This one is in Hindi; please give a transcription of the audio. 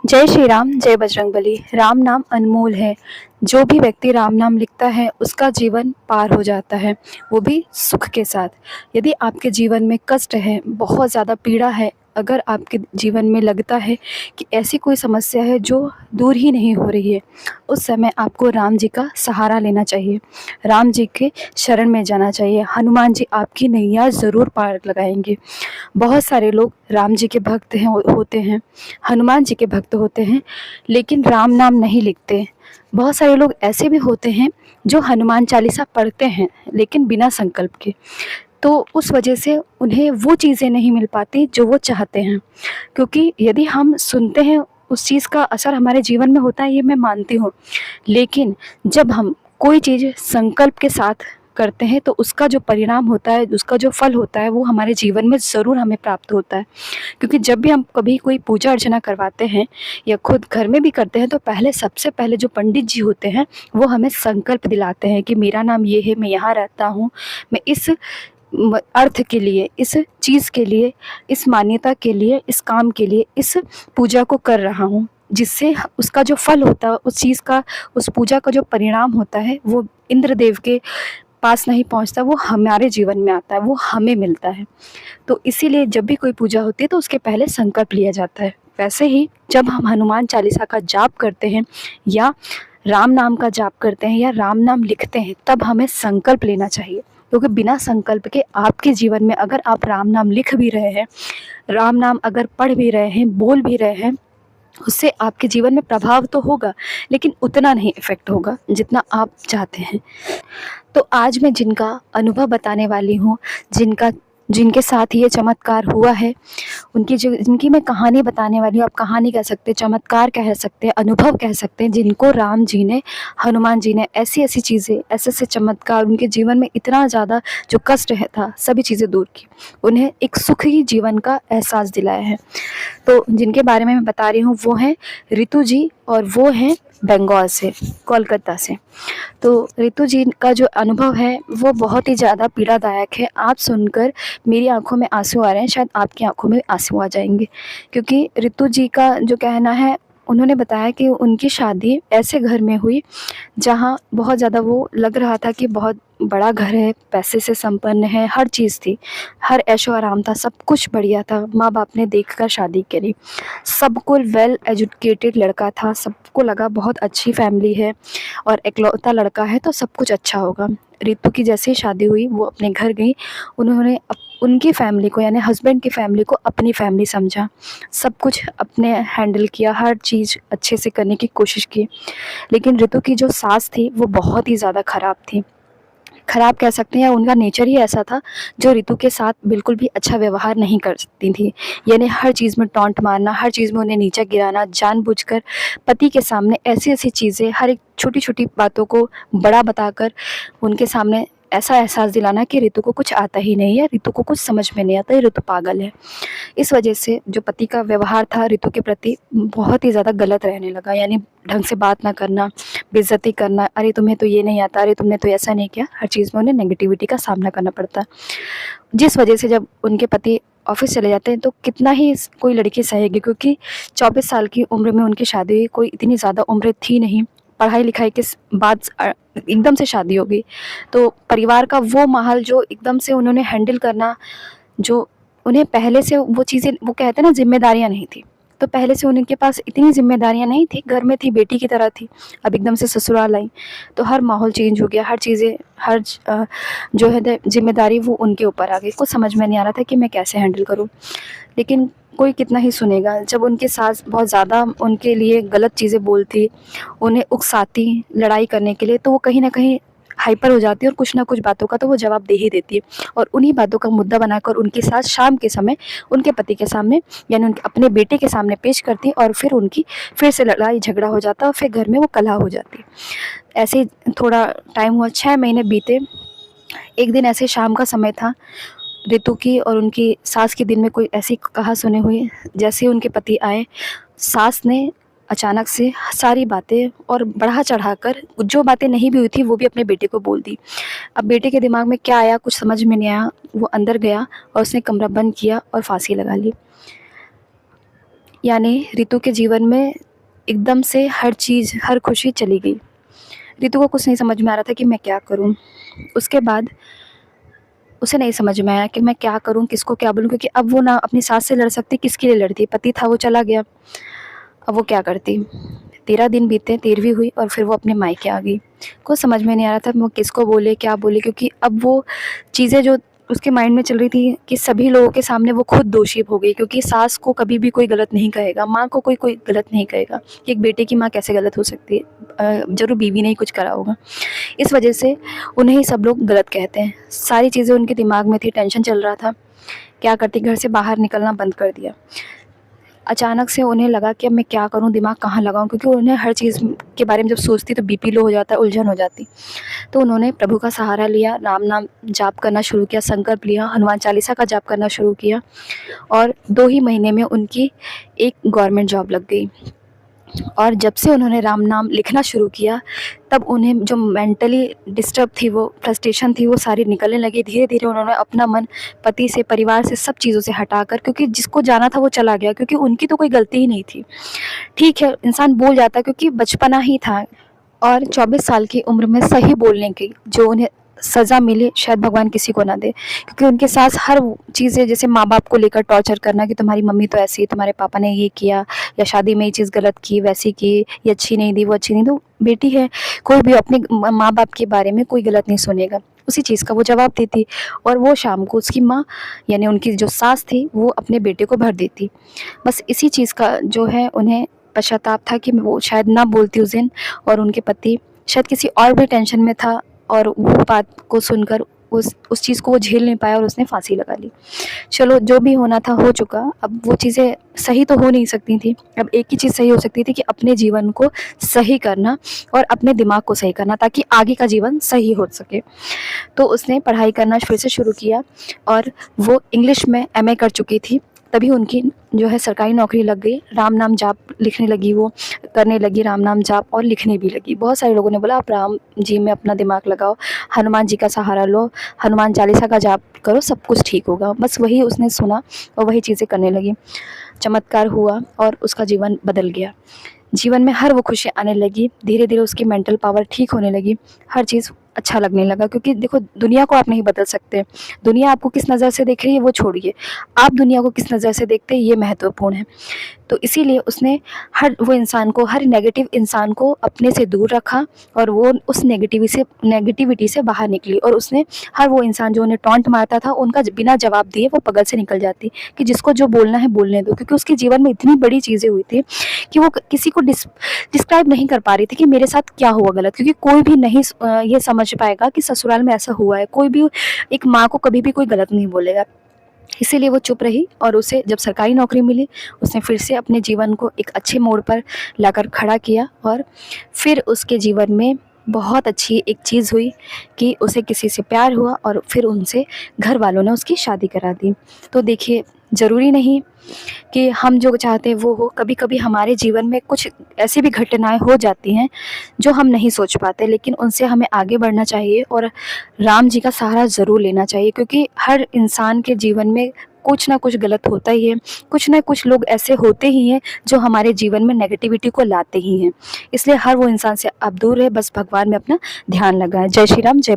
जय श्री राम, जय बजरंगबली। राम नाम अनमोल है। जो भी व्यक्ति राम नाम लिखता है उसका जीवन पार हो जाता है, वो भी सुख के साथ। यदि आपके जीवन में कष्ट है, बहुत ज़्यादा पीड़ा है, अगर आपके जीवन में लगता है कि ऐसी कोई समस्या है जो दूर ही नहीं हो रही है, उस समय आपको राम जी का सहारा लेना चाहिए, राम जी के शरण में जाना चाहिए। हनुमान जी आपकी नैया ज़रूर पार लगाएंगे। बहुत सारे लोग राम जी के भक्त हैं, होते हैं, हनुमान जी के भक्त होते हैं, लेकिन राम नाम नहीं लिखते। बहुत सारे लोग ऐसे भी होते हैं जो हनुमान चालीसा पढ़ते हैं लेकिन बिना संकल्प के, तो उस वजह से उन्हें वो चीज़ें नहीं मिल पाती जो वो चाहते हैं। क्योंकि यदि हम सुनते हैं, उस चीज़ का असर हमारे जीवन में होता है, ये मैं मानती हूँ, लेकिन जब हम कोई चीज़ संकल्प के साथ करते हैं तो उसका जो परिणाम होता है, उसका जो फल होता है, वो हमारे जीवन में ज़रूर हमें प्राप्त होता है। क्योंकि जब भी हम कभी कोई पूजा अर्चना करवाते हैं या खुद घर में भी करते हैं, तो पहले सबसे पहले जो पंडित जी होते हैं वो हमें संकल्प दिलाते हैं कि मेरा नाम ये है, मैं यहाँ रहता हूँ, मैं इस अर्थ के लिए, इस चीज़ के लिए, इस मान्यता के लिए, इस काम के लिए इस पूजा को कर रहा हूँ, जिससे उसका जो फल होता है, उस चीज़ का, उस पूजा का जो परिणाम होता है, वो इंद्रदेव के पास नहीं पहुँचता, वो हमारे जीवन में आता है, वो हमें मिलता है। तो इसीलिए जब भी कोई पूजा होती है तो उसके पहले संकल्प लिया जाता है। वैसे ही जब हम हनुमान चालीसा का जाप करते हैं या राम नाम का जाप करते हैं या राम नाम लिखते हैं, तब हमें संकल्प लेना चाहिए। क्योंकि बिना संकल्प के आपके जीवन में अगर आप राम नाम लिख भी रहे हैं, राम नाम अगर पढ़ भी रहे हैं, बोल भी रहे हैं, उससे आपके जीवन में प्रभाव तो होगा, लेकिन उतना नहीं इफ़ेक्ट होगा जितना आप चाहते हैं। तो आज मैं जिनका अनुभव बताने वाली हूँ, जिनके साथ ये चमत्कार हुआ है, जिनकी मैं कहानी बताने वाली हूँ। आप कहानी कह सकते हैं, चमत्कार कह सकते हैं, अनुभव कह सकते हैं, जिनको राम जी ने, हनुमान जी ने ऐसी ऐसी चीज़ें, ऐसे ऐसे चमत्कार, उनके जीवन में इतना ज़्यादा जो कष्ट है था, सभी चीज़ें दूर की, उन्हें एक सुखी जीवन का एहसास दिलाया है। तो जिनके बारे में मैं बता रही हूँ वो हैं रितु जी, और वो हैं बंगाल से, कोलकाता से। तो रितु जी का जो अनुभव है वो बहुत ही ज़्यादा पीड़ादायक है। आप सुनकर मेरी आंखों में आंसू आ रहे हैं, शायद आपकी आंखों में आंसू आ जाएंगे। क्योंकि रितु जी का जो कहना है, उन्होंने बताया कि उनकी शादी ऐसे घर में हुई जहाँ बहुत ज़्यादा, वो लग रहा था कि बहुत बड़ा घर है, पैसे से संपन्न है, हर चीज़ थी, हर ऐशो आराम था, सब कुछ बढ़िया था। माँ बाप ने देखकर शादी करी, सबको वेल एजुकेटेड लड़का था, सबको लगा बहुत अच्छी फैमिली है और इकलौता लड़का है तो सब कुछ अच्छा होगा। रितु की जैसे ही शादी हुई, वो अपने घर गई, उन्होंने उनकी फैमिली को, यानी हस्बैंड की फैमिली को अपनी फैमिली समझा, सब कुछ अपने हैंडल किया, हर चीज़ अच्छे से करने की कोशिश की। लेकिन रितु की जो सास थी वो बहुत ही ज़्यादा ख़राब थी, ख़राब कह सकते हैं, उनका नेचर ही ऐसा था जो रितु के साथ बिल्कुल भी अच्छा व्यवहार नहीं करती थी। यानी हर चीज़ में टॉन्ट मारना, हर चीज़ में उन्हें नीचा गिराना, जानबूझकर पति के सामने ऐसी ऐसी चीज़ें, हर एक छोटी छोटी बातों को बड़ा बताकर उनके सामने ऐसा एहसास दिलाना कि रितु को कुछ आता ही नहीं है, रितु को कुछ समझ में नहीं आता है, रितु पागल है। इस वजह से जो पति का व्यवहार था रितु के प्रति बहुत ही ज़्यादा गलत रहने लगा। यानी ढंग से बात ना करना, बेइज्जती करना, अरे तुम्हें तो ये नहीं आता, अरे तुमने तो ऐसा नहीं किया, हर चीज़ में उन्हें नेगेटिविटी का सामना करना पड़ता। जिस वजह से जब उनके पति ऑफिस चले जाते हैं तो कितना ही कोई लड़की सहेगी, क्योंकि 24 साल की उम्र में उनकी शादी हुई, कोई इतनी ज़्यादा उम्र थी नहीं, पढ़ाई लिखाई के बाद एकदम से शादी हो गई। तो परिवार का वो माहौल जो एकदम से उन्होंने हैंडल करना, जो उन्हें पहले से वो चीज़ें, वो कहते हैं ना, जिम्मेदारियाँ नहीं थी, तो पहले से उनके पास इतनी जिम्मेदारियाँ नहीं थी, घर में थी, बेटी की तरह थी, अब एकदम से ससुराल आई तो हर माहौल चेंज हो गया, हर चीज़ें, जो है जिम्मेदारी वो उनके ऊपर आ गई। कुछ समझ में नहीं आ रहा था कि मैं कैसे हैंडल करूँ, लेकिन कोई कितना ही सुनेगा। जब उनकी सास बहुत ज़्यादा उनके लिए गलत चीज़ें बोलती, उन्हें उकसाती लड़ाई करने के लिए, तो वो कहीं ना कहीं हाइपर हो जाती है और कुछ ना कुछ बातों का तो वो जवाब दे ही देती है। और उन्हीं बातों का मुद्दा बनाकर उनकी सास शाम के समय उनके पति के सामने, यानी उनके अपने बेटे के सामने पेश करती, और फिर उनकी फिर से लड़ाई झगड़ा हो जाता और फिर घर में वो कलह हो जाती। ऐसे ही थोड़ा टाइम हुआ, 6 महीने बीते। एक दिन ऐसे शाम का समय था, रितु की और उनकी सास के दिन में कोई ऐसी कहा सुनी हुई। जैसे ही उनके पति आए, सास ने अचानक से सारी बातें और बढ़ा चढ़ाकर, जो बातें नहीं भी हुई थी वो भी अपने बेटे को बोल दी। अब बेटे के दिमाग में क्या आया, कुछ समझ में नहीं आया, वो अंदर गया और उसने कमरा बंद किया और फांसी लगा ली। यानी रितु के जीवन में एकदम से हर चीज़, हर खुशी चली गई। रितु को कुछ नहीं समझ में आ रहा था कि मैं क्या करूँ? उसके बाद उसे नहीं समझ में आया कि मैं क्या करूँ, किसको क्या बोलूँ, क्योंकि अब वो ना अपनी सास से लड़ सकती, किसके लिए लड़ती? पति था वो चला गया, अब वो क्या करती? 13 दिन बीते, 13वीं हुई और फिर वो अपने मायके आ गई। कुछ समझ में नहीं आ रहा था वो किसको बोले, क्या बोले, क्योंकि अब वो चीज़ें जो उसके माइंड में चल रही थी कि सभी लोगों के सामने वो खुद दोषी हो गई, क्योंकि सास को कभी भी कोई गलत नहीं कहेगा, माँ को कोई गलत नहीं कहेगा कि एक बेटे की माँ कैसे गलत हो सकती है? ज़रूर बीवी ने ही कुछ करा होगा। इस वजह से उन्हें ही सब लोग गलत कहते हैं। सारी चीज़ें उनके दिमाग में थी, टेंशन चल रहा था। क्या करती, घर से बाहर निकलना बंद कर दिया। अचानक से उन्हें लगा कि अब मैं क्या करूँ, दिमाग कहाँ लगाऊँ, क्योंकि उन्हें हर चीज़ के बारे में जब सोचती तो बीपी लो हो जाता, उलझन हो जाती। तो उन्होंने प्रभु का सहारा लिया, राम नाम जाप करना शुरू किया, संकल्प लिया, हनुमान चालीसा का जाप करना शुरू किया और 2 ही महीने में उनकी एक गवर्नमेंट जॉब लग गई। और जब से उन्होंने राम नाम लिखना शुरू किया, तब उन्हें जो मेंटली डिस्टर्ब थी, वो फ्रस्ट्रेशन थी, वो सारी निकलने लगी। धीरे-धीरे उन्होंने अपना मन पति से, परिवार से, सब चीज़ों से हटाकर, क्योंकि जिसको जाना था वो चला गया, क्योंकि उनकी तो कोई गलती ही नहीं थी। ठीक है, इंसान बोल जाता है क्योंकि बचपना ही था और 24 साल की उम्र में सही बोलने की जो उन्हें सज़ा मिली, शायद भगवान किसी को ना दे, क्योंकि उनके साथ हर चीज़ें, जैसे माँ-बाप को लेकर टॉर्चर करना कि तुम्हारी मम्मी तो ऐसी है, तुम्हारे पापा ने ये किया या शादी में ये चीज़ गलत की, वैसी की, ये अच्छी नहीं दी, वो अच्छी नहीं दी। तो बेटी है, कोई भी अपने माँ-बाप के बारे में कोई गलत नहीं सुनेगा। उसी चीज़ का वो जवाब देती और वो शाम को उसकी माँ यानी उनकी जो सास थी, वो अपने बेटे को भर देती। बस इसी चीज़ का जो है उन्हें पश्चाताप था कि वो शायद ना बोलती उस दिन, और उनके पति शायद किसी और भी टेंशन में था और वो बात को सुनकर उस चीज़ को वो झेल नहीं पाया और उसने फांसी लगा ली। चलो, जो भी होना था हो चुका, अब वो चीज़ें सही तो हो नहीं सकती थी। अब एक ही चीज़ सही हो सकती थी कि अपने जीवन को सही करना और अपने दिमाग को सही करना, ताकि आगे का जीवन सही हो सके। तो उसने पढ़ाई करना फिर से शुरू किया और वो इंग्लिश में एमए कर चुकी थी। तभी उनकी जो है सरकारी नौकरी लग गई। राम नाम जाप लिखने लगी, वो करने लगी राम नाम जाप और लिखने भी लगी। बहुत सारे लोगों ने बोला आप राम जी में अपना दिमाग लगाओ, हनुमान जी का सहारा लो, हनुमान चालीसा का जाप करो, सब कुछ ठीक होगा। बस वही उसने सुना और वही चीज़ें करने लगी। चमत्कार हुआ और उसका जीवन बदल गया। जीवन में हर वो खुशी आने लगी। धीरे-धीरे उसकी मेंटल पावर ठीक होने लगी। हर चीज़ अच्छा लगने लगा, क्योंकि देखो, दुनिया को आप नहीं बदल सकते। दुनिया आपको किस नज़र से देख रही है वो छोड़िए। आप दुनिया को किस नज़र से देखते हैं ये महत्वपूर्ण है। तो इसीलिए उसने हर नेगेटिव इंसान को अपने से दूर रखा और वो उस नेगेटिविटी से बाहर निकली, और उसने हर वो इंसान जो उन्हें टॉन्ट मारता था, उनका बिना जवाब दिए वो पगल से निकल जाती कि जिसको जो बोलना है बोलने दो, क्योंकि उसके जीवन में इतनी बड़ी चीज़ें हुई थी कि वो किसी को डिस्क्राइब नहीं कर पा रही थी कि मेरे साथ क्या हुआ गलत, क्योंकि कोई भी नहीं ये समझ पाएगा कि ससुराल में ऐसा हुआ है। कोई भी एक माँ को कभी भी कोई गलत नहीं बोलेगा। इसीलिए वो चुप रही और उसे जब सरकारी नौकरी मिली, उसने फिर से अपने जीवन को एक अच्छे मोड़ पर लाकर खड़ा किया और फिर उसके जीवन में बहुत अच्छी एक चीज़ हुई कि उसे किसी से प्यार हुआ और फिर उनसे घर वालों ने उसकी शादी करा दी। तो देखिए, ज़रूरी नहीं कि हम जो चाहते हैं वो हो। कभी-कभी हमारे जीवन में कुछ ऐसी भी घटनाएँ हो जाती हैं जो हम नहीं सोच पाते, लेकिन उनसे हमें आगे बढ़ना चाहिए और राम जी का सहारा ज़रूर लेना चाहिए, क्योंकि हर इंसान के जीवन में कुछ ना कुछ गलत होता ही है। कुछ ना कुछ लोग ऐसे होते ही हैं जो हमारे जीवन में नेगेटिविटी को लाते ही हैं। इसलिए हर वो इंसान से आप दूर रहें, बस भगवान में अपना ध्यान लगाएँ। जय श्री राम, जय